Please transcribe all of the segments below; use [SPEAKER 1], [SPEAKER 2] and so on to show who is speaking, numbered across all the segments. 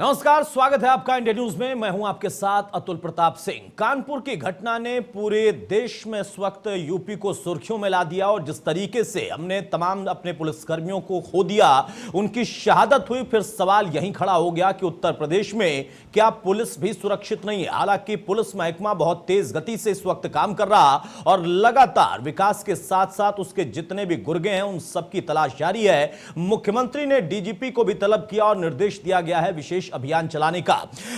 [SPEAKER 1] नमस्कार, स्वागत है आपका इंडिया न्यूज में। मैं हूं आपके साथ अतुल प्रताप सिंह। कानपुर की घटना ने पूरे देश में इस वक्त यूपी को सुर्खियों में ला दिया और जिस तरीके से हमने तमाम अपने पुलिसकर्मियों को खो दिया, उनकी शहादत हुई, फिर सवाल यहीं खड़ा हो गया कि उत्तर प्रदेश में क्या पुलिस भी सुरक्षित नहीं है। हालांकि पुलिस महकमा बहुत तेज गति से इस वक्त काम कर रहा और लगातार विकास के साथ साथ उसके जितने भी गुर्गे हैं उन सबकी तलाश जारी है। मुख्यमंत्री ने डीजीपी को भी तलब किया और निर्देश दिया गया है विशेष अभियान चलाने का।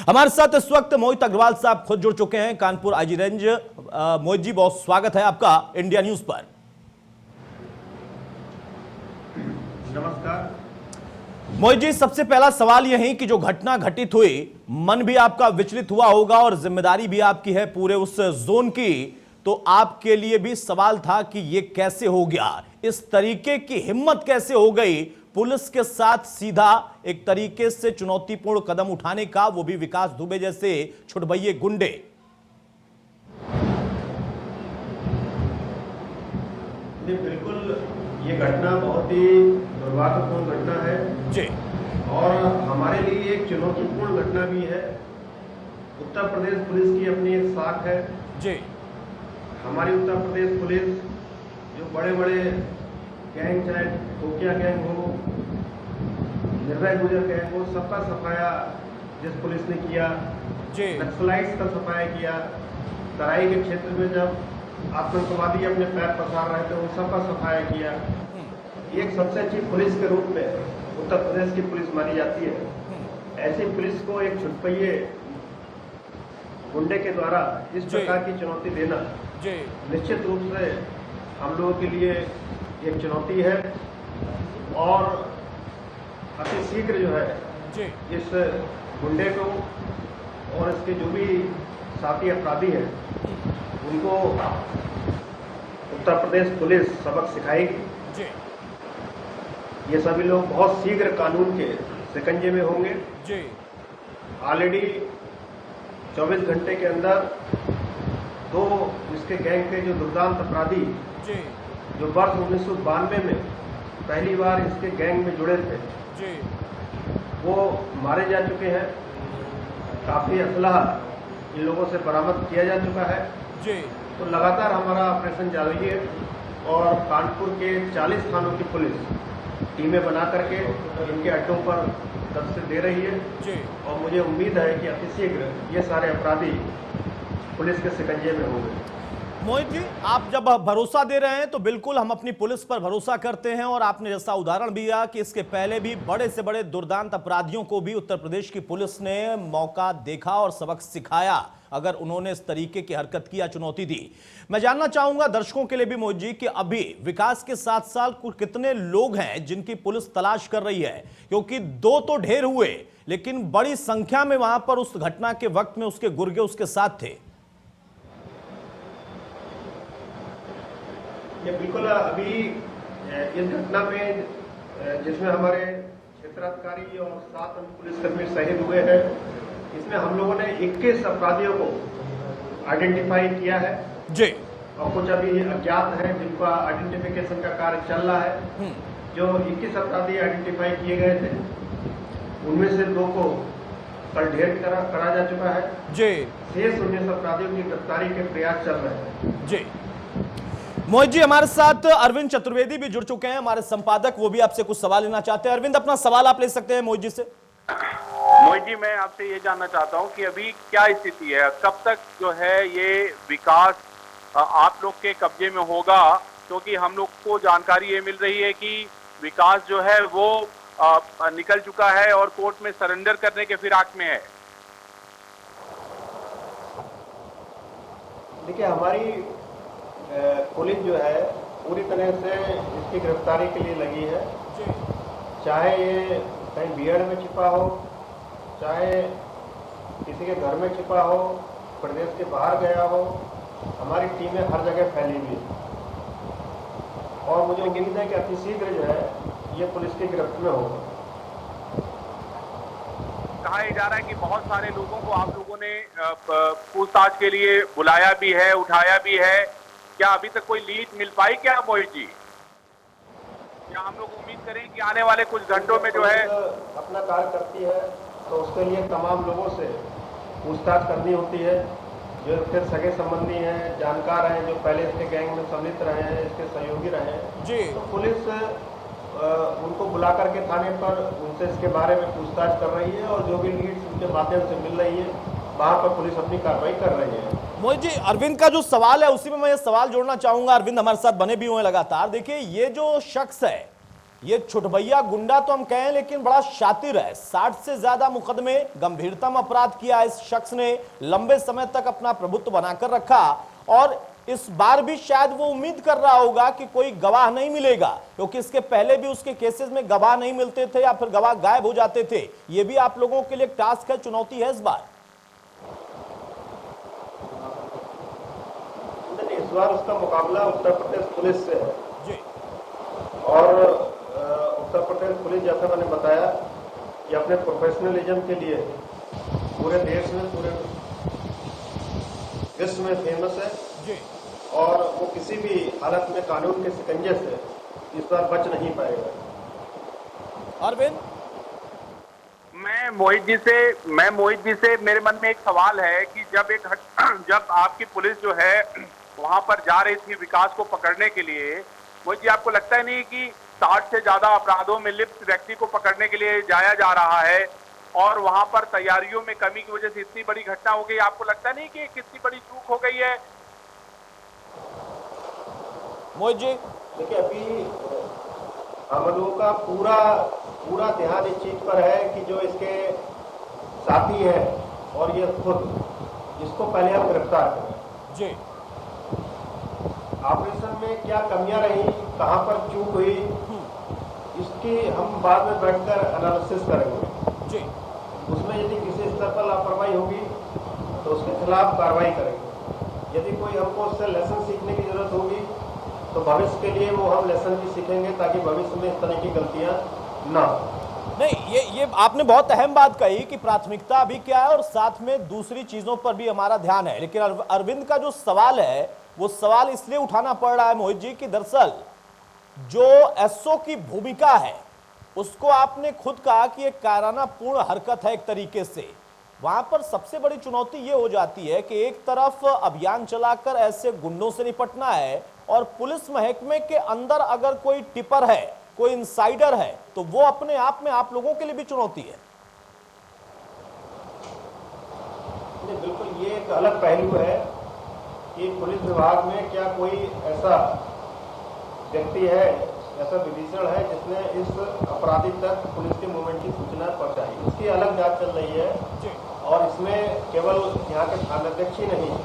[SPEAKER 1] हमारे साथ इस वक्त मोहित अग्रवाल साहब खुद जुड़ चुके हैं, कानपुर आईजी रेंज। मोहित जी, बहुत स्वागत है आपका इंडिया न्यूज पर।
[SPEAKER 2] नमस्कार
[SPEAKER 1] मोहित जी, सबसे पहला सवाल यही कि जो घटना घटित हुई, मन भी आपका विचलित हुआ होगा और जिम्मेदारी भी आपकी है पूरे उस जोन की, तो आपके लिए भी सवाल था कि यह कैसे हो गया, इस तरीके की हिम्मत कैसे हो गई पुलिस के साथ सीधा एक तरीके से चुनौतीपूर्ण कदम उठाने का, वो भी विकास दुबे जैसे छुटभइये गुंडे।
[SPEAKER 2] बिल्कुल, ये घटना बहुत ही दुर्भाग्यपूर्ण घटना है
[SPEAKER 1] जी,
[SPEAKER 2] और हमारे लिए एक चुनौतीपूर्ण घटना भी है। उत्तर प्रदेश पुलिस की अपनी एक साख है
[SPEAKER 1] जी।
[SPEAKER 2] हमारी उत्तर प्रदेश पुलिस जो बड़े बड़े गैंग, चाहे कोकिया गैंग हो, निर्भय गुजर गैंग हो, सबका सफाया जिस पुलिस ने किया, नक्सलाइट्स का सफाया किया, तराई के क्षेत्र में जब आतंकवादी अपने पैर पसार रहे थे उन सबका सफाया किया। एक सबसे अच्छी पुलिस के रूप में उत्तर प्रदेश की पुलिस मानी जाती है। ऐसी पुलिस को एक छुटपइये गुंडे के द्वारा इस प्रकार की चुनौती देना निश्चित रूप से हम लोगों के लिए एक चुनौती है और अति शीघ्र जो है इस गुंडे को और इसके जो भी साथी अपराधी हैं उनको उत्तर प्रदेश पुलिस सबक सिखाएगी। ये सभी लोग बहुत शीघ्र कानून के शिकंजे में होंगे। ऑलरेडी 24 घंटे के अंदर दो इसके गैंग के जो दुर्दांत अपराधी जो वर्ष 1992 में पहली बार इसके गैंग में जुड़े थे वो मारे जा चुके हैं। काफी असलहा इन लोगों से बरामद किया जा चुका है। तो लगातार हमारा ऑपरेशन जारी है और कानपुर के 40 थानों की पुलिस टीमें बना करके इनके अड्डों पर दस्तक दे रही है और मुझे उम्मीद है कि अतिशीघ्र ये सारे अपराधी पुलिस के शिकंजे में होंगे।
[SPEAKER 1] मोहित जी, आप जब भरोसा दे रहे हैं तो बिल्कुल हम अपनी पुलिस पर भरोसा करते हैं और आपने जैसा उदाहरण दिया कि इसके पहले भी बड़े से बड़े दुर्दांत अपराधियों को भी उत्तर प्रदेश की पुलिस ने मौका देखा और सबक सिखाया अगर उन्होंने इस तरीके की हरकत की या चुनौती दी। मैं जानना चाहूंगा दर्शकों के लिए भी मोहित जी कि अभी विकास के 7 साल कुल कितने लोग हैं जिनकी पुलिस तलाश कर रही है, क्योंकि 2 तो ढेर हुए लेकिन बड़ी संख्या में वहां पर उस घटना के वक्त में उसके गुर्गे उसके साथ थे।
[SPEAKER 2] ये बिल्कुल अभी इस घटना में जिसमें हमारे क्षेत्राधिकारी और 7 अन्य पुलिसकर्मी शहीद हुए हैं, इसमें हम लोगों ने 21 अपराधियों को आइडेंटिफाई किया है
[SPEAKER 1] जी
[SPEAKER 2] और कुछ अभी अज्ञात हैं जिनका आइडेंटिफिकेशन का कार्य चल रहा है। जो 21 अपराधी आइडेंटिफाई किए गए थे उनमें से 2 को कल ढेर करा जा चुका है
[SPEAKER 1] जी।
[SPEAKER 2] शेष 19 अपराधियों की गिरफ्तारी के प्रयास चल रहे हैं
[SPEAKER 1] जी। मोहित जी, हमारे साथ अरविंद चतुर्वेदी भी जुड़ चुके हैं, हमारे संपादक, वो भी आपसे कुछ सवाल लेना चाहते हैं। अरविंद, अपना सवाल आप ले सकते हैं मोहित जी से।
[SPEAKER 3] मोहित जी, मैं आपसे ये जानना चाहता हूं कि अभी क्या स्थिति है, कब तक जो है ये विकास आप लोग के कब्जे में होगा, क्योंकि हम लोग को जानकारी ये मिल रही है कि विकास जो है वो निकल चुका है और कोर्ट में सरेंडर करने के फिराक में है।
[SPEAKER 2] देखिए, हमारी पुलिस जो है पूरी तरह से इसकी गिरफ्तारी के लिए लगी है। चाहे ये कहीं बीएड में छिपा हो, चाहे किसी के घर में छिपा हो, प्रदेश के बाहर गया हो, हमारी टीमें हर जगह फैली हुई है और मुझे उम्मीद है कि अतिशीघ्र जो है ये पुलिस की गिरफ्त में होगा।
[SPEAKER 3] कहा जा रहा है कि बहुत सारे लोगों को आप लोगों ने पूछताछ के लिए बुलाया भी है, उठाया भी है। क्या अभी तक कोई लीड मिल पाई क्या मोहित जी? क्या हम लोग उम्मीद करें कि आने वाले कुछ घंटों में जो है
[SPEAKER 2] अपना कार्य करती है तो उसके लिए तमाम लोगों से पूछताछ करनी होती है, जो इसके सगे संबंधी हैं, जानकार हैं, जो पहले इसके गैंग में सम्मिलित रहे हैं, इसके सहयोगी रहे हैं
[SPEAKER 1] जी।
[SPEAKER 2] तो पुलिस उनको बुला करके थाने पर उनसे इसके बारे में पूछताछ कर रही है और जो भी लीड्स उनके माध्यम से मिल रही है वहां पर पुलिस अपनी कार्रवाई कर रही है।
[SPEAKER 1] मोहित जी, अरविंद का जो सवाल है उसी में मैं ये सवाल जोड़ना चाहूंगा। अरविंद हमारे साथ बने भी हुए हैं लगातार। देखिए, ये जो शख्स है, ये छुटभैया गुंडा तो हम कहें, लेकिन बड़ा शातिर है। 60 से ज्यादा मुकदमे, गंभीरतम अपराध किया इस शख्स ने, लंबे समय तक अपना प्रभुत्व बनाकर रखा और इस बार भी शायद वो उम्मीद कर रहा होगा कि कोई गवाह नहीं मिलेगा, क्योंकि इसके पहले भी उसके केसेस में गवाह नहीं मिलते थे या फिर गवाह गायब हो जाते थे। ये भी आप लोगों के लिए टास्क है, चुनौती है इस बार।
[SPEAKER 2] इस बार उसका मुकाबला उत्तर प्रदेश पुलिस से है
[SPEAKER 1] जी।
[SPEAKER 2] और उत्तर प्रदेश पुलिस, जैसा मैंने बताया, कि अपने प्रोफेशनलिज्म के लिए पूरे देश में, पूरे विश्व में फेमस है
[SPEAKER 1] जी।
[SPEAKER 2] और वो किसी भी हालत में कानून के शिकंजे से इस बार बच नहीं पाएगा।
[SPEAKER 1] अरविंद,
[SPEAKER 3] मैं मोहित जी से मेरे मन में एक सवाल है कि जब आपकी पुलिस जो है वहां पर जा रही थी विकास को पकड़ने के लिए, मोहित जी आपको लगता है नहीं कि 60 से ज्यादा अपराधों में लिप्त व्यक्ति को पकड़ने के लिए जाया जा रहा है और वहां पर तैयारियों में कमी की वजह से इतनी बड़ी घटना हो गई? आपको लगता नहीं कि कितनी बड़ी चूक हो गई है?
[SPEAKER 1] मोहित जी,
[SPEAKER 2] देखिए, अभी हम लोगों का पूरा ध्यान इस चीज पर है कि जो इसके साथी है और ये खुद, इसको पहले हम गिरफ्तार करें
[SPEAKER 1] जी।
[SPEAKER 2] ऑपरेशन में क्या कमियां रही, कहां पर चूक हुई, इसकी हम बाद में बैठकर एनालिसिस करेंगे
[SPEAKER 1] जी।
[SPEAKER 2] उसमें यदि किसी स्तर पर लापरवाही होगी तो उसके खिलाफ कार्रवाई करेंगे। यदि कोई हमको उससे लेसन सीखने की जरूरत होगी तो भविष्य के लिए वो हम लेसन भी सीखेंगे, ताकि भविष्य में इस तरह की गलतियां ना हो।
[SPEAKER 1] नहीं, ये आपने बहुत अहम बात कही कि प्राथमिकता अभी क्या है और साथ में दूसरी चीजों पर भी हमारा ध्यान है। लेकिन अरविंद का जो सवाल है वो सवाल इसलिए उठाना पड़ रहा है मोहित जी कि दरअसल जो एसओ की भूमिका है उसको आपने खुद कहा कि एक कायराना पूर्ण हरकत है एक तरीके से। वहां पर सबसे बड़ी चुनौती ये हो जाती है कि एक तरफ अभियान चलाकर ऐसे गुंडों से निपटना है और पुलिस महकमे के अंदर अगर कोई टिपर है, कोई इनसाइडर है, तो वो अपने आप में आप लोगों के लिए भी चुनौती है।
[SPEAKER 2] बिल्कुल, ये एक अलग पहलू है कि पुलिस विभाग में क्या कोई ऐसा व्यक्ति है, ऐसा विभीषण है जिसने इस अपराधी तक पुलिस के मूवमेंट की सूचना पहुंचाई। इसकी अलग जांच चल रही है और इसमें केवल यहाँ के थानाध्यक्ष ही नहीं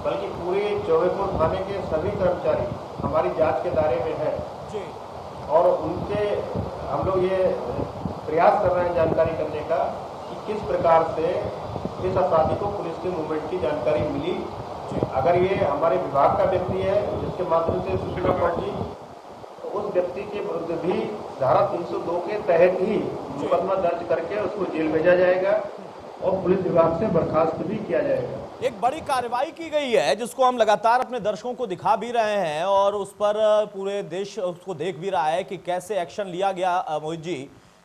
[SPEAKER 2] बल्कि पूरे चौबेपुर थाने के सभी कर्मचारी हमारी जांच के दायरे में है और उनके हम लोग ये प्रयास कर रहे हैं जानकारी करने का कि किस प्रकार से इस अपराधी को पुलिस के मूवमेंट की जानकारी मिली। अगर ये हमारे विभाग का व्यक्ति है जिसके माध्यम से सूचना पहुंची तो उस व्यक्ति के विरुद्ध भी धारा 302 के तहत ही मुकदमा दर्ज करके उसको जेल भेजा जाएगा और पुलिस विभाग से बर्खास्त भी किया जाएगा।
[SPEAKER 1] एक बड़ी कार्रवाई की गई है जिसको हम लगातार अपने दर्शकों को दिखा भी रहे हैं और उस पर पूरे देश उसको देख भी रहा है कि कैसे एक्शन लिया गया मोहित जी,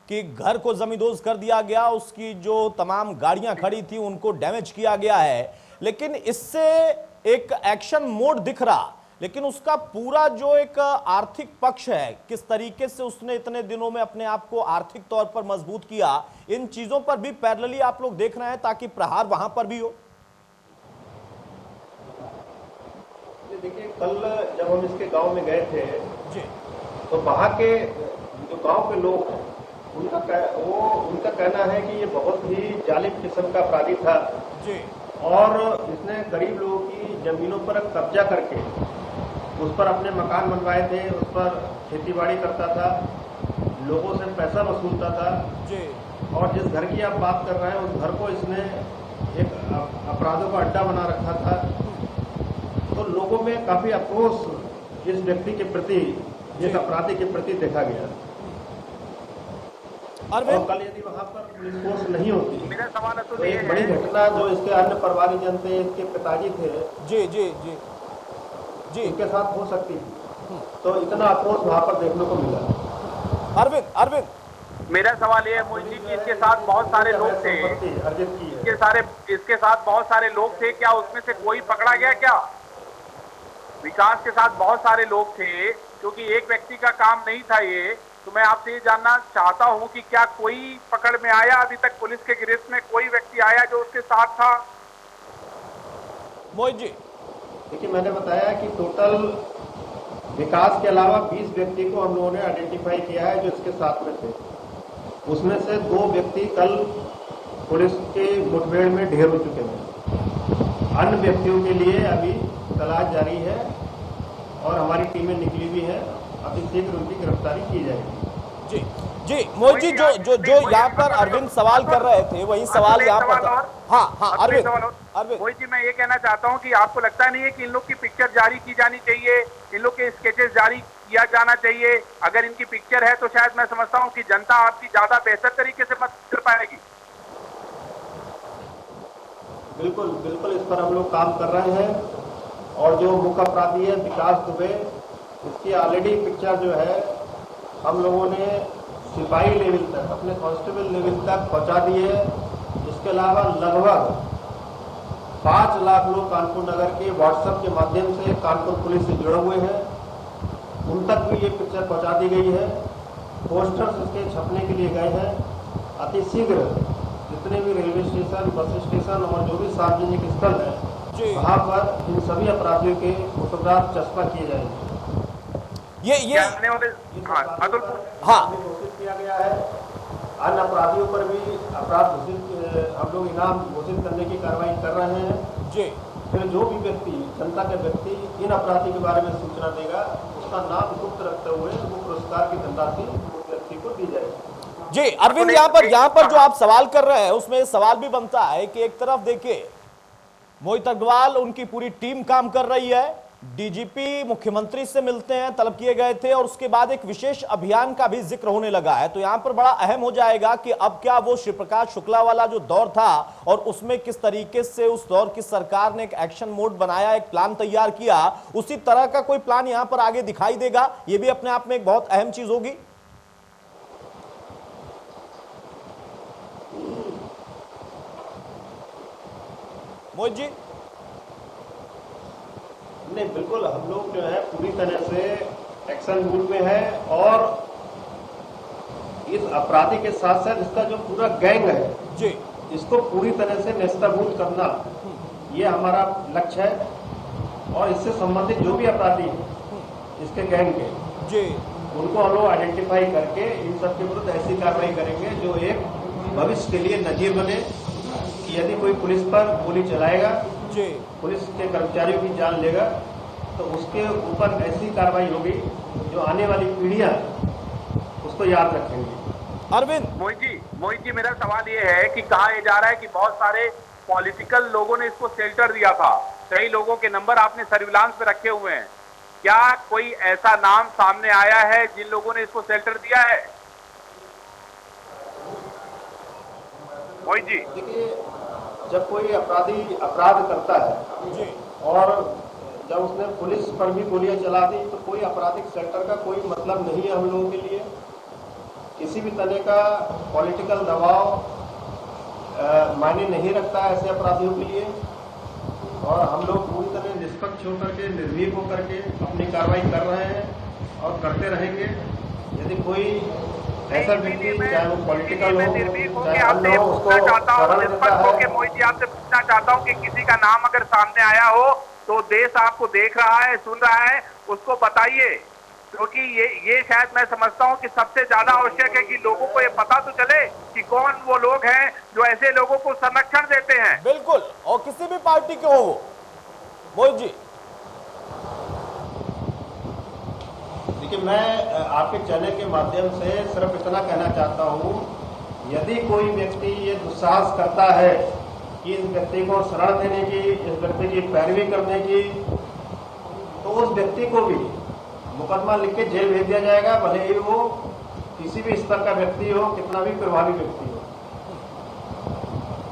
[SPEAKER 1] कि घर को जमींदोज कर दिया गया, उसकी जो तमाम गाड़ियां खड़ी थी उनको डैमेज किया गया है। लेकिन इससे एक एक्शन मोड दिख रहा, लेकिन उसका पूरा जो एक आर्थिक पक्ष है, किस तरीके से उसने इतने दिनों में अपने आप को आर्थिक तौर पर मजबूत किया, इन चीजों पर भी पैरेलली आप लोग देख रहे हैं ताकि प्रहार वहां पर भी हो।
[SPEAKER 2] देखिए, कल जब हम इसके गांव में गए थे
[SPEAKER 1] जी,
[SPEAKER 2] तो वहां के जो गांव के लोग हैं उनका कहना है कि ये बहुत ही जालिम किस्म का अपराधी था
[SPEAKER 1] जी,
[SPEAKER 2] और इसने गरीब लोगों की जमीनों पर कब्जा करके उस पर अपने मकान बनवाए थे, उस पर खेतीबाड़ी करता था, लोगों से पैसा वसूलता था
[SPEAKER 1] जी।
[SPEAKER 2] और जिस घर की आप बात कर रहे हैं उस घर को इसने एक अपराधों का अड्डा बना रखा था। तो लोगों में काफी आक्रोश इस व्यक्ति के प्रति, इस अपराधी के प्रति देखा गया। और कल यदि वहां पर पुलिस फोर्स नहीं होती
[SPEAKER 3] मेरा सवाल
[SPEAKER 2] तो एक बड़ी घटना जो इसके अन्य परिवारजन थे, इसके पिताजी थे
[SPEAKER 1] जी जी जी जी
[SPEAKER 2] इनके साथ हो सकती थी। तो इतना आक्रोश वहां पर देखने को मिला।
[SPEAKER 1] अरविंद
[SPEAKER 3] मेरा सवाल ये है मोहित जी कि इसके साथ बहुत सारे लोग थे, इसके साथ बहुत सारे लोग थे, क्या उसमें से कोई पकड़ा गया? क्या विकास के साथ बहुत सारे लोग थे, क्योंकि एक व्यक्ति का काम नहीं था ये, तो मैं आपसे ये जानना चाहता हूं कि क्या कोई पकड़ में आया? अभी तक पुलिस के गिरफ्त में कोई व्यक्ति आया जो उसके साथ था?
[SPEAKER 1] मोहित जी,
[SPEAKER 2] देखिए मैंने बताया कि टोटल विकास के अलावा 20 व्यक्ति को हम लोगों ने आइडेंटिफाई किया है जो इसके साथ में थे। उसमें से 2 व्यक्ति कल पुलिस के मुठभेड़ में ढेर हो चुके हैं। अन्य व्यक्तियों के लिए अभी तलाश जारी है और हमारी टीमें निकली भी है, अति शीघ्र उनकी गिरफ्तारी की जाएगी।
[SPEAKER 1] जी जी मोहित जी, जो यहाँ पर अरविंद सवाल कर रहे थे वही सवाल यहाँ पर। हाँ अरविंद
[SPEAKER 3] मोहित जी, मैं ये कहना चाहता हूँ कि आपको लगता नहीं है कि इन लोग की पिक्चर जारी की जानी चाहिए, इन लोग के स्केचेस जारी किया जाना चाहिए? अगर इनकी पिक्चर है तो शायद मैं समझता हूँ कि जनता आपकी ज्यादा बेहतर तरीके से मदद कर पाएगी।
[SPEAKER 2] बिल्कुल बिल्कुल, इस पर हम लोग काम कर रहे हैं और जो मुख्य अपराधी है विकास दुबे, इसकी ऑलरेडी पिक्चर जो है हम लोगों ने सिपाही लेवल तक, अपने कांस्टेबल लेवल तक पहुंचा दी है। इसके अलावा लगभग 5 लाख लोग कानपुर नगर के व्हाट्सएप के माध्यम से कानपुर पुलिस से जुड़े हुए हैं, उन तक भी ये पिक्चर पहुंचा दी गई है। पोस्टर्स इसके छपने के लिए गए हैं। अति शीघ्र जितने भी रेलवे स्टेशन, बस स्टेशन और जो भी सार्वजनिक स्थल है वहाँ पर इन सभी अपराधियों के फोटोग्राफ चस्पा किए जाएंगे।
[SPEAKER 1] ये
[SPEAKER 2] हाँ घोषित किया गया है। अन्य अपराधियों पर भी अपराध घोषित, हम लोग इनाम घोषित करने की कार्रवाई कर रहे हैं
[SPEAKER 1] जी।
[SPEAKER 2] फिर जो भी व्यक्ति, जनता के व्यक्ति इन अपराधी के बारे में सूचना देगा, उसका नाम गुप्त रखते हुए वो पुरस्कार की धनराशि उस व्यक्ति को दी जाएगी।
[SPEAKER 1] जी अरविंद, यहाँ पर जो आप सवाल कर रहे हैं उसमें सवाल भी बनता है कि एक तरफ देखिए मोहित अग्रवाल, उनकी पूरी टीम काम कर रही है, डीजीपी मुख्यमंत्री से मिलते हैं, तलब किए गए थे और उसके बाद एक विशेष अभियान का भी जिक्र होने लगा है। तो यहां पर बड़ा अहम हो जाएगा कि अब क्या वो शिव प्रकाश शुक्ला वाला जो दौर था और उसमें किस तरीके से उस दौर की सरकार ने एक एक्शन मोड बनाया, एक प्लान तैयार किया, उसी तरह का कोई प्लान यहां पर आगे दिखाई देगा? ये भी अपने आप में एक बहुत अहम चीज होगी। मोहित जी,
[SPEAKER 2] नहीं बिल्कुल, हम लोग जो है पूरी तरह से एक्शन मूड में है और इस अपराधी के साथ साथ इसका जो पूरा गैंग है
[SPEAKER 1] जी,
[SPEAKER 2] इसको पूरी तरह से नेस्तनाबूद करना, ये हमारा लक्ष्य है। और इससे संबंधित जो भी अपराधी हैं इसके गैंग के
[SPEAKER 1] जी,
[SPEAKER 2] उनको हम लोग आइडेंटिफाई करके इन सब के विरुद्ध ऐसी कार्रवाई करेंगे जो एक भविष्य के लिए नजीर बने। यदि कोई पुलिस पर गोली चलाएगा
[SPEAKER 1] जी,
[SPEAKER 2] पुलिस के कर्मचारियों की जान लेगा तो उसके ऊपर ऐसी कार्रवाई होगी जो आने वाली पीढ़ियां उसको याद रखेंगी।
[SPEAKER 1] अरविंद,
[SPEAKER 3] मोहित जी, मेरा सवाल ये है कि कहा यह जा रहा है कि बहुत सारे पॉलिटिकल लोगों ने इसको शेल्टर दिया था, कई लोगों के नंबर आपने सर्विलांस पे रखे हुए हैं, क्या कोई ऐसा नाम सामने आया है जिन लोगों ने इसको शेल्टर दिया है? मोहित जी,
[SPEAKER 2] देखिए, जब कोई अपराधी अपराध करता है
[SPEAKER 1] जी,
[SPEAKER 2] और जब उसने पुलिस पर भी गोलियां चला दी तो कोई आपराधिक सेक्टर का कोई मतलब नहीं है हम लोगों के लिए। किसी भी तरह का पॉलिटिकल दबाव मायने नहीं रखता है ऐसे अपराधियों के लिए और हम लोग पूरी तरह निष्पक्ष होकर के, निर्भीक होकर के अपनी कार्रवाई कर रहे हैं और करते रहेंगे। यदि कोई ऐसा व्यक्ति, चाहे वो पॉलिटिकल हो, चाहे अन्य हो, उसको
[SPEAKER 3] मोहित जी आपसे पूछना चाहता हूँ कि किसी का नाम अगर सामने आया हो तो देश आपको देख रहा है, सुन रहा है, उसको बताइए, क्योंकि ये शायद मैं समझता हूँ कि सबसे ज्यादा आवश्यक है कि लोगों को ये पता तो चले कि कौन वो लोग हैं जो ऐसे लोगों को संरक्षण देते हैं।
[SPEAKER 1] बिल्कुल, और किसी भी पार्टी के हो वो। मोहित जी,
[SPEAKER 2] देखिए, मैं आपके चैनल के माध्यम से सिर्फ इतना कहना चाहता हूँ, यदि कोई व्यक्ति ये दुस्साहस करता है कि इस व्यक्ति को शरण देने की, इस व्यक्ति की पैरवी करने की, तो उस व्यक्ति को भी मुकदमा लिख के जेल भेज दिया जाएगा, भले ही वो किसी भी स्तर का व्यक्ति हो, कितना भी प्रभावी व्यक्ति हो।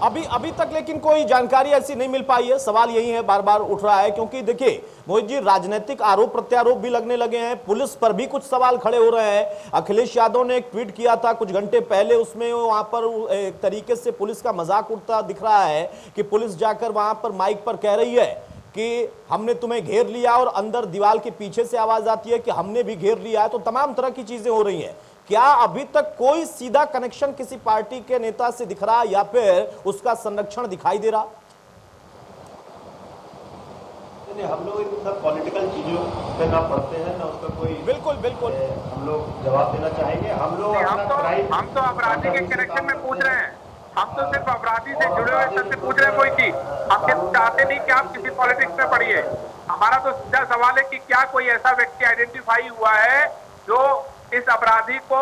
[SPEAKER 1] अभी तक लेकिन कोई जानकारी ऐसी नहीं मिल पाई है। सवाल यही है, बार बार उठ रहा है, क्योंकि देखिए मोहित जी, राजनीतिक आरोप प्रत्यारोप भी लगने लगे हैं, पुलिस पर भी कुछ सवाल खड़े हो रहे हैं। अखिलेश यादव ने एक ट्वीट किया था कुछ घंटे पहले, उसमें वहां पर एक तरीके से पुलिस का मजाक उड़ता दिख रहा है कि पुलिस जाकर वहां पर माइक पर कह रही है कि हमने तुम्हें घेर लिया, और अंदर दीवार के पीछे से आवाज आती है कि हमने भी घेर लिया है। तो तमाम तरह की चीजें हो रही हैं। क्या अभी तक कोई सीधा कनेक्शन किसी पार्टी के नेता से दिख रहा, या फिर उसका संरक्षण दिखाई दे रहा?
[SPEAKER 2] हम लोग इन सब पॉलिटिकल चीजों पे ना पढ़ते हैं, ना उसका कोई
[SPEAKER 1] बिल्कुल बिल्कुल
[SPEAKER 2] हम लोग जवाब देना चाहेंगे। हम
[SPEAKER 3] तो अपराधी के कनेक्शन में पूछ रहे हैं, हम तो सिर्फ अपराधी से जुड़े हुए सबसे पूछ रहे हैं कोई चीज। हम चाहते नहीं कि आप किसी पॉलिटिक्स में पढ़िए। हमारा तो सीधा सवाल है कि क्या कोई ऐसा व्यक्ति आइडेंटिफाई हुआ है जो इस अपराधी को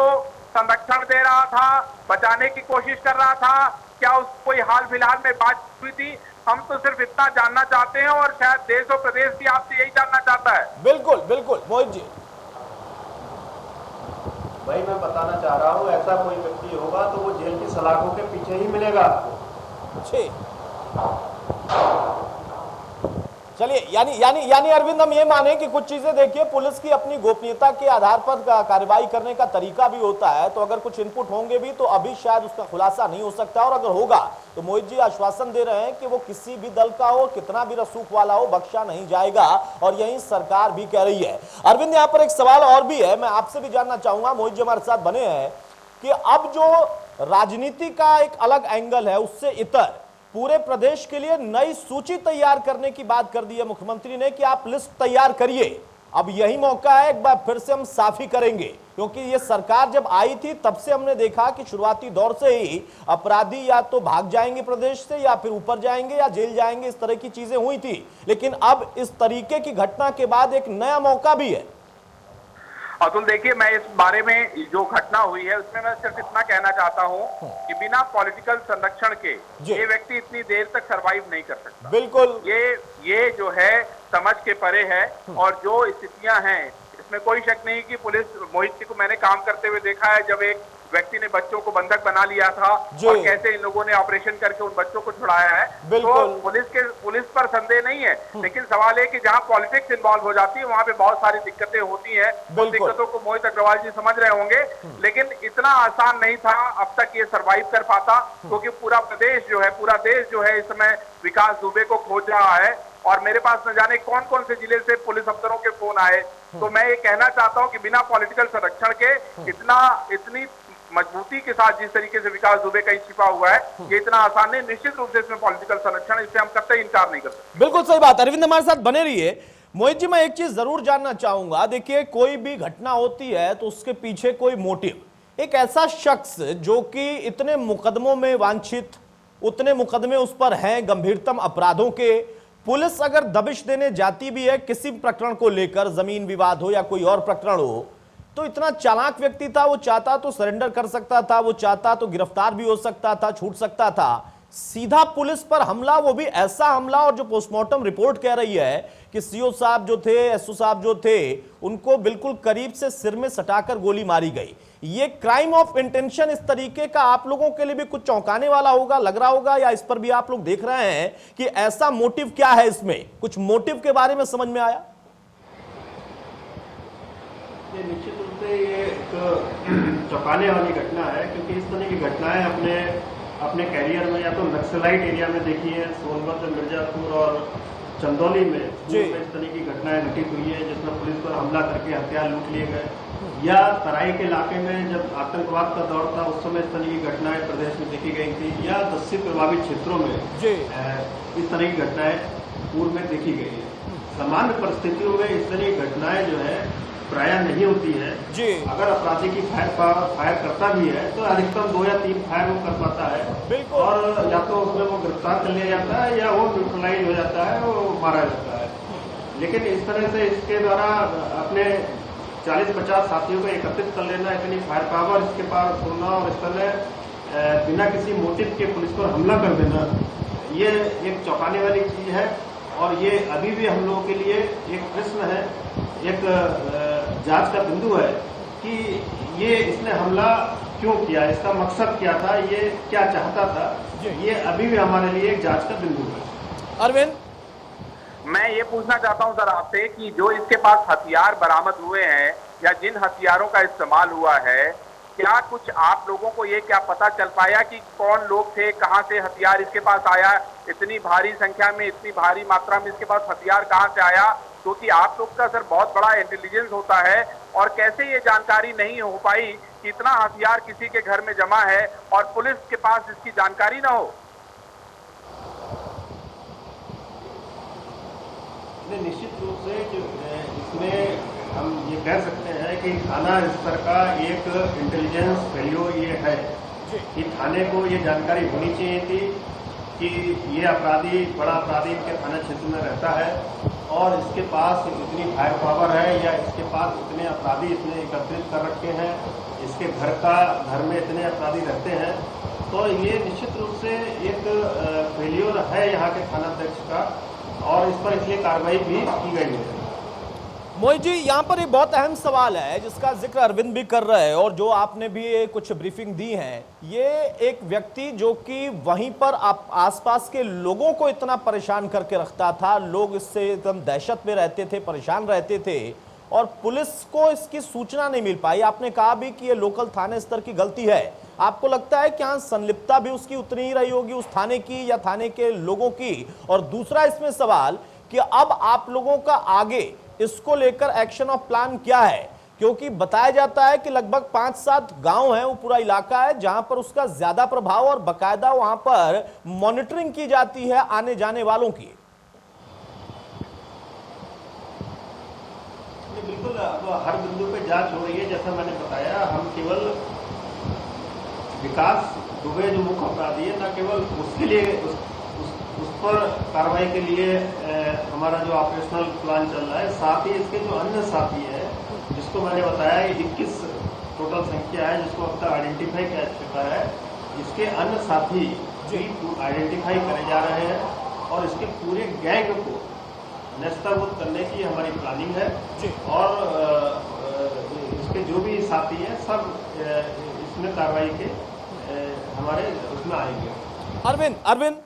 [SPEAKER 3] संरक्षण दे रहा था, बचाने की कोशिश कर रहा था? क्या उस कोई हाल फिलहाल में बात हुई थी? हम तो सिर्फ इतना जानना चाहते हैं, और शायद देश और प्रदेश भी आपसे यही जानना चाहता है।
[SPEAKER 1] बिल्कुल बिल्कुल मोहित जी,
[SPEAKER 2] भाई मैं बताना चाह रहा हूँ, ऐसा कोई व्यक्ति होगा तो वो जेल की सलाखों के पीछे ही मिलेगा आपको।
[SPEAKER 1] चलिए, यानी अरविंद, हम ये माने कि कुछ चीजें देखिए, पुलिस की अपनी गोपनीयता के आधार पर कार्रवाई करने का तरीका भी होता है, तो अगर कुछ इनपुट होंगे भी तो अभी शायद उसका खुलासा नहीं हो सकता, और अगर होगा तो मोहित जी आश्वासन दे रहे हैं कि वो किसी भी दल का हो, कितना भी रसूख वाला हो, बख्शा नहीं जाएगा, और यही सरकार भी कह रही है। अरविंद, यहाँ पर एक सवाल और भी है, मैं आपसे भी जानना चाहूंगा, मोहित जी हमारे साथ बने हैं, कि अब जो राजनीति का एक अलग एंगल है, उससे इतर पूरे प्रदेश के लिए नई सूची तैयार करने की बात कर दी है मुख्यमंत्री ने कि आप लिस्ट तैयार करिए। अब यही मौका है, एक बार फिर से हम साफी करेंगे, क्योंकि ये सरकार जब आई थी तब से हमने देखा कि शुरुआती दौर से ही अपराधी या तो भाग जाएंगे प्रदेश से, या फिर ऊपर जाएंगे या जेल जाएंगे, इस तरह की चीजें हुई थी। लेकिन अब इस तरीके की घटना के बाद एक नया मौका भी है।
[SPEAKER 3] अतुल, देखिए, मैं इस बारे में जो घटना हुई है उसमें मैं सिर्फ इतना कहना चाहता हूं कि बिना पॉलिटिकल संरक्षण के ये व्यक्ति इतनी देर तक सरवाइव नहीं कर सकता।
[SPEAKER 1] बिल्कुल,
[SPEAKER 3] ये जो है समझ के परे है, और जो स्थितियां हैं इसमें कोई शक नहीं कि पुलिस, मोहित जी को मैंने काम करते हुए देखा है, जब एक व्यक्ति ने बच्चों को बंधक बना लिया था और कैसे इन लोगों ने ऑपरेशन करके उन बच्चों को छुड़ाया है। तो पुलिस पर संदेह नहीं है, लेकिन सवाल है कि जहां पॉलिटिक्स इन्वॉल्व हो जाती है वहां पे बहुत सारी दिक्कतें होती हैं। उन दिक्कतों को मोहित अग्रवाल जी समझ रहे होंगे, लेकिन इतना आसान नहीं था अब तक ये सर्वाइव कर पाता, क्योंकि पूरा देश जो है इस समय विकास दुबे को खोज रहा है, और मेरे पास न जाने कौन कौन से जिले से पुलिस अफसरों के फोन आए। तो मैं ये कहना चाहता हूं कि बिना पॉलिटिकल संरक्षण के इतनी मजबूती के साथ जिस तरीके से विकास दुबे का छिपा हुआ है, ये इतना आसान नहीं। निश्चित रूप से इसमें पॉलिटिकल संरक्षण, इससे हम कतई इनकार नहीं कर सकते।
[SPEAKER 1] बिल्कुल सही बात। अरविंद हमारे साथ बने रहिए। मोहित जी, मैं एक चीज जरूर जानना चाहूंगा, देखिए कोई भी घटना होती है तो उसके पीछे कोई मोटिव, एक ऐसा शख्स जो कि इतने मुकदमों में वांछित, उतने मुकदमे उस पर हैं गंभीरतम अपराधों के, पुलिस अगर दबिश देने जाती भी है किसी प्रकरण को लेकर, जमीन विवाद हो या कोई और प्रकरण हो, तो इतना चालाक व्यक्ति था, वो चाहता तो सरेंडर कर सकता था, वो चाहता तो गिरफ्तार भी हो सकता था, छूट सकता था। सीधा पुलिस पर हमला, वो भी ऐसा हमला, और जो पोस्टमार्टम रिपोर्ट कह रही है कि सीओ साहब जो थे, एसओ साहब जो थे, उनको बिल्कुल करीब से सिर में सटाकर गोली मारी गई। ये क्राइम ऑफ इंटेंशन इस तरीके का आप लोगों के लिए भी कुछ चौंकाने वाला होगा, लग रहा होगा, या इस पर भी आप लोग देख रहे हैं कि ऐसा मोटिव क्या है इसमें? कुछ मोटिव के बारे में समझ में आया?
[SPEAKER 2] ये निश्चित रूप से ये एक चौंकाने वाली घटना है, क्योंकि इस तरह की घटनाएं अपने कैरियर में या तो नक्सलाइट एरिया में देखी है, सोनभद्र, मिर्जापुर और चंदौली में इस तरह की घटनाएं घटित हुई है, जिसमें पुलिस पर हमला करके हथियार लूट लिए गए, या तराई के इलाके में जब आतंकवाद का दौर था उस समय इस तरह की घटनाएं प्रदेश में देखी गई थी, या दस्यु प्रभावित क्षेत्रों में इस तरह की घटनाएं पूर्व में देखी गई है। सामान्य परिस्थितियों में इस तरह की घटनाएं जो है प्रायः नहीं होती है। अगर अपराधी की फायर करता भी है तो अधिकतम 2 या 3 फायर वो कर पाता है, और या तो उसमें वो गिरफ्तार कर लिया जाता है या वो न्यूट्रलाइज हो जाता है, वो मारा जाता है। लेकिन इस तरह से इसके द्वारा अपने 40-50 साथियों को एकत्रित कर लेना, इतनी फायर पावर इसके पास होना, और इस तरह बिना किसी मोटिव के पुलिस पर हमला कर देना, ये एक चौंकाने वाली चीज है। और ये अभी भी हम लोगों के लिए एक प्रश्न है, एक जांच का बिंदु है कि ये इसने हमला क्यों किया, इसका मकसद क्या था, ये क्या चाहता था, ये अभी भी हमारे लिए एक जांच का बिंदु है।
[SPEAKER 1] अरविंद,
[SPEAKER 3] मैं ये पूछना चाहता हूं सर आपसे कि जो इसके पास हथियार बरामद हुए हैं या जिन हथियारों का इस्तेमाल हुआ है, क्या कुछ आप लोगों को ये क्या पता चल पाया कि कौन लोग थे, कहां से हथियार इसके पास आया, इतनी भारी संख्या में, इतनी भारी मात्रा में इसके पास हथियार कहां से आया? क्योंकि आप लोग का सर बहुत बड़ा इंटेलिजेंस होता है, और कैसे ये जानकारी नहीं हो पाई कि इतना हथियार किसी के घर में जमा है और पुलिस के पास इसकी जानकारी ना हो?
[SPEAKER 2] निश्चित रूप से इसमें हम ये कह सकते हैं कि थाना स्तर का एक इंटेलिजेंस फेल्योर ये है कि थाने को ये जानकारी होनी चाहिए थी कि ये अपराधी, बड़ा अपराधी इनके थाना क्षेत्र में रहता है और इसके पास इतनी फायर पावर है या इसके पास इतने अपराधी इसने एकत्रित कर रखे हैं, इसके घर में इतने अपराधी रहते हैं। तो ये निश्चित रूप से एक फेल्योर है यहाँ के थानाध्यक्ष का, और इस पर इसलिए कार्रवाई भी की गई है।
[SPEAKER 1] मोहित जी, यहाँ पर एक बहुत अहम सवाल है जिसका जिक्र अरविंद भी कर रहे हैं और जो आपने भी कुछ ब्रीफिंग दी है। ये एक व्यक्ति जो कि वहीं पर आसपास के लोगों को इतना परेशान करके रखता था, लोग इससे एकदम दहशत में रहते थे, परेशान रहते थे, और पुलिस को इसकी सूचना नहीं मिल पाई। आपने कहा भी कि ये लोकल थाने स्तर की गलती है। आपको लगता है कि यहाँ संलिप्तता भी उसकी उतनी ही रही होगी, उस थाने की या थाने के लोगों की? और दूसरा इसमें सवाल कि अब आप लोगों का आगे इसको लेकर एक्शन ऑफ प्लान क्या है? क्योंकि बताया जाता है कि लगभग 5-7 गांव हैं, वो पूरा इलाका है जहां पर उसका ज्यादा प्रभाव और बकायदा वहां पर मॉनिटरिंग की जाती है आने जाने वालों की।
[SPEAKER 2] बिल्कुल, अब हर बिंदु पे जांच हो रही है। जैसा मैंने बताया, हम केवल विकास दुबे जो मुख्य अपराधी है, न केवल उसके लिए उस पर कार्रवाई के लिए हमारा जो ऑपरेशनल प्लान चल रहा है, साथ ही इसके जो अन्य साथी है, जिसको मैंने बताया 21 टोटल संख्या है जिसको अब तक आइडेंटिफाई किया चुका है, इसके अन्य साथी भी आइडेंटिफाई करे जा रहे हैं और इसके पूरे गैंग को नेस्तनाबूद करने की हमारी प्लानिंग है। और इसके जो भी साथी हैं सब इसमें कार्रवाई के हमारे उसमें आएंगे।
[SPEAKER 1] अरविंद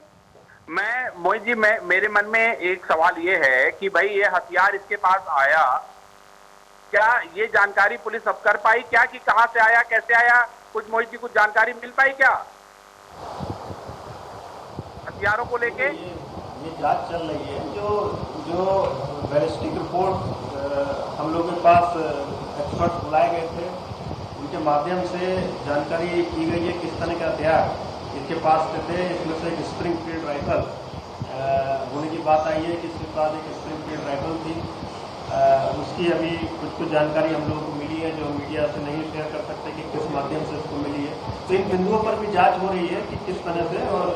[SPEAKER 3] मोहित जी, मेरे मन में एक सवाल ये है कि भाई ये हथियार इसके पास आया, क्या ये जानकारी पुलिस अब कर पाई क्या कि कहां से आया, कैसे आया? कुछ मोहित जी कुछ जानकारी मिल पाई क्या हथियारों को लेके?
[SPEAKER 2] ये जांच चल रही है। जो बैलिस्टिक रिपोर्ट हम लोग के पास एक्सपर्ट बुलाए गए थे, उनके माध्यम से जानकारी की गई है किस तरह का हथियार इसके पास थे। इसमें से एक स्प्रिंग फील्ड राइफल होने की बात आई है कि इसके पास एक स्प्रिंग फील्ड राइफल थी। उसकी अभी कुछ जानकारी हम लोगों को मिली है जो मीडिया से नहीं शेयर कर सकते कि किस माध्यम से उसको मिली है। तो इन बिंदुओं पर भी जांच हो रही है कि किस तरह से और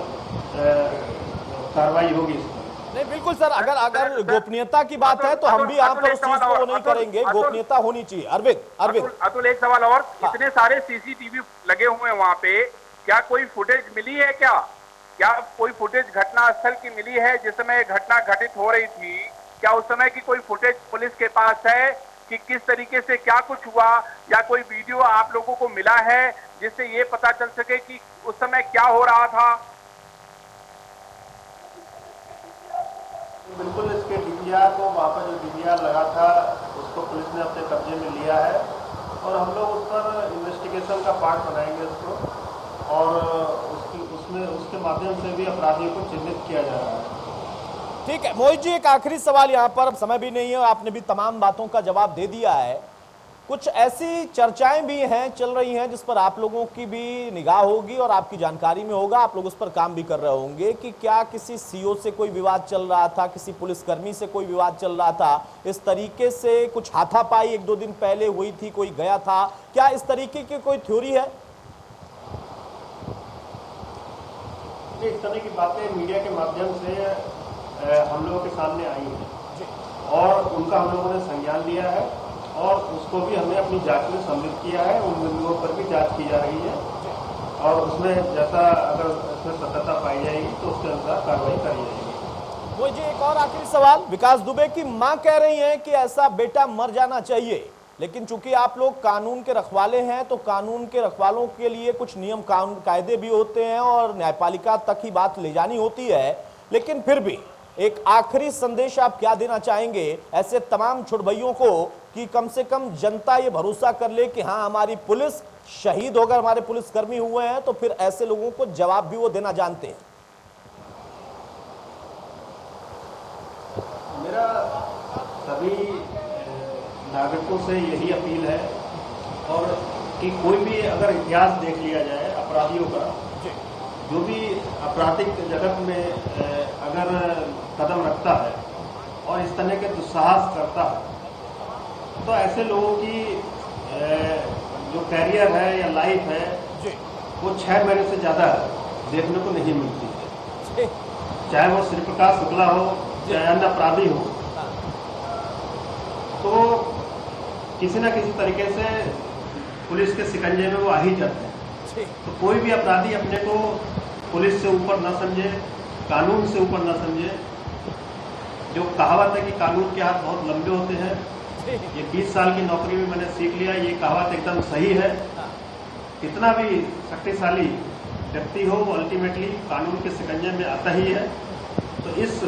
[SPEAKER 2] कार्रवाई होगी इस पर।
[SPEAKER 1] नहीं, बिल्कुल सर, अगर गोपनीयता की बात है तो हम भी यहाँ पर उस चीज को नहीं करेंगे, गोपनीयता होनी चाहिए। अरविंद
[SPEAKER 3] अतुल, एक सवाल और। इतने सारे सीसीटीवी लगे हुए हैं वहाँ पे, क्या कोई फुटेज मिली है? क्या कोई फुटेज घटना स्थल की मिली है जिस समय घटना घटित हो रही थी? क्या उस समय की कोई फुटेज पुलिस के पास है कि किस तरीके से क्या कुछ हुआ, या कोई वीडियो आप लोगों को मिला है जिससे ये पता चल सके कि उस समय क्या हो रहा था?
[SPEAKER 2] बिल्कुल, इसके डीवीआर को, वहाँ पर जो डीवीआर लगा था उसको पुलिस ने अपने कब्जे में लिया है और हम लोग उस पर इन्वेस्टिगेशन का पार्ट बनाएंगे उसको, और उसके माध्यम से भी अपराधियों को चिन्हित किया जा रहा है।
[SPEAKER 1] ठीक है मोहित जी, एक आखिरी सवाल यहाँ पर, अब समय भी नहीं है, आपने भी तमाम बातों का जवाब दे दिया है। कुछ ऐसी चर्चाएं भी हैं, चल रही हैं, जिस पर आप लोगों की भी निगाह होगी और आपकी जानकारी में होगा, आप लोग उस पर काम भी कर रहे होंगे कि क्या किसी सीओ से कोई विवाद चल रहा था, किसी पुलिसकर्मी से कोई विवाद चल रहा था, इस तरीके से कुछ हाथापाई 1-2 दिन पहले हुई थी, कोई गया था, क्या इस तरीके की कोई थ्योरी है?
[SPEAKER 2] इस तरह की बातें मीडिया के माध्यम से हम लोगों के सामने आई हैं और उनका हम लोगों ने संज्ञान लिया है और उसको भी हमने अपनी जांच में सम्मिलित किया है। उन बिंदुओं पर भी जांच की जा रही है और उसमें जैसा अगर उसमें सत्यता पाई जाएगी तो उसके अनुसार कार्रवाई करी जाएगी।
[SPEAKER 1] मुझे एक और आखिरी सवाल, विकास दुबे की मां कह रही हैं कि ऐसा बेटा मर जाना चाहिए, लेकिन चूंकि आप लोग कानून के रखवाले हैं तो कानून के रखवालों के लिए कुछ नियम कायदे भी होते हैं और न्यायपालिका तक ही बात ले जानी होती है, लेकिन फिर भी एक आखिरी संदेश आप क्या देना चाहेंगे ऐसे तमाम छुड़भइयों को कि कम से कम जनता ये भरोसा कर ले कि हाँ हमारी पुलिस शहीद होकर हमारे पुलिसकर्मी हुए हैं, तो फिर ऐसे लोगों को जवाब भी वो देना जानते हैं।
[SPEAKER 2] मेरा सभी नागरिकों से यही अपील है और कि कोई भी अगर इतिहास देख लिया जाए अपराधियों का, जो भी आपराधिक जगत में अगर कदम रखता है और इस तरह के दुस्साहस करता है तो ऐसे लोगों की जो कैरियर है या लाइफ है वो 6 महीने से ज़्यादा देखने को नहीं मिलती है। चाहे वो श्री प्रकाश शुक्ला हो चाहे अन्य अपराधी हो, तो किसी न किसी तरीके से पुलिस के शिकंजे में वो आ ही जाते हैं। तो कोई भी अपराधी अपने को पुलिस से ऊपर न समझे, कानून से ऊपर न समझे। जो कहावत है कि कानून के हाथ बहुत लंबे होते हैं, ये 20 साल की नौकरी में मैंने सीख लिया, ये कहावत एकदम सही है। कितना भी शक्तिशाली व्यक्ति हो वो अल्टीमेटली कानून के शिकंजे में आता ही है। तो इस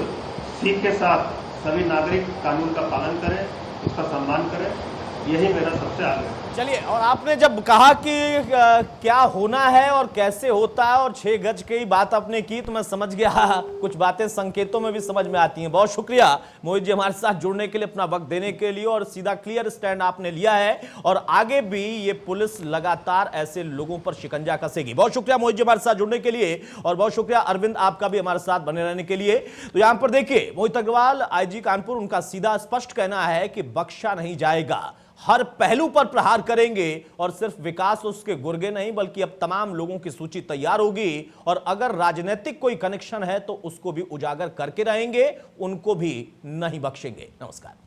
[SPEAKER 2] सीख के साथ सभी नागरिक कानून का पालन करें, उसका सम्मान करें, यही मेरा सबसे आग्रह है।
[SPEAKER 1] चलिए, और आपने जब कहा कि क्या होना है और कैसे होता है और 6 गज की बात आपने की तो मैं समझ गया, कुछ बातें संकेतों में भी समझ में आती हैं। बहुत शुक्रिया मोहित जी हमारे साथ जुड़ने के लिए, अपना वक्त देने के लिए, और सीधा क्लियर स्टैंड आपने लिया है और आगे भी ये पुलिस लगातार ऐसे लोगों पर शिकंजा कसेगी। बहुत शुक्रिया मोहित जी हमारे साथ जुड़ने के लिए, और बहुत शुक्रिया अरविंद आपका भी हमारे साथ बने रहने के लिए। तो यहां पर देखिए, मोहित अग्रवाल आईजी कानपुर, उनका सीधा स्पष्ट कहना है कि बख्शा नहीं जाएगा, हर पहलू पर प्रहार करेंगे और सिर्फ विकास उसके गुर्गे नहीं बल्कि अब तमाम लोगों की सूची तैयार होगी और अगर राजनीतिक कोई कनेक्शन है तो उसको भी उजागर करके रहेंगे, उनको भी नहीं बख्शेंगे। नमस्कार।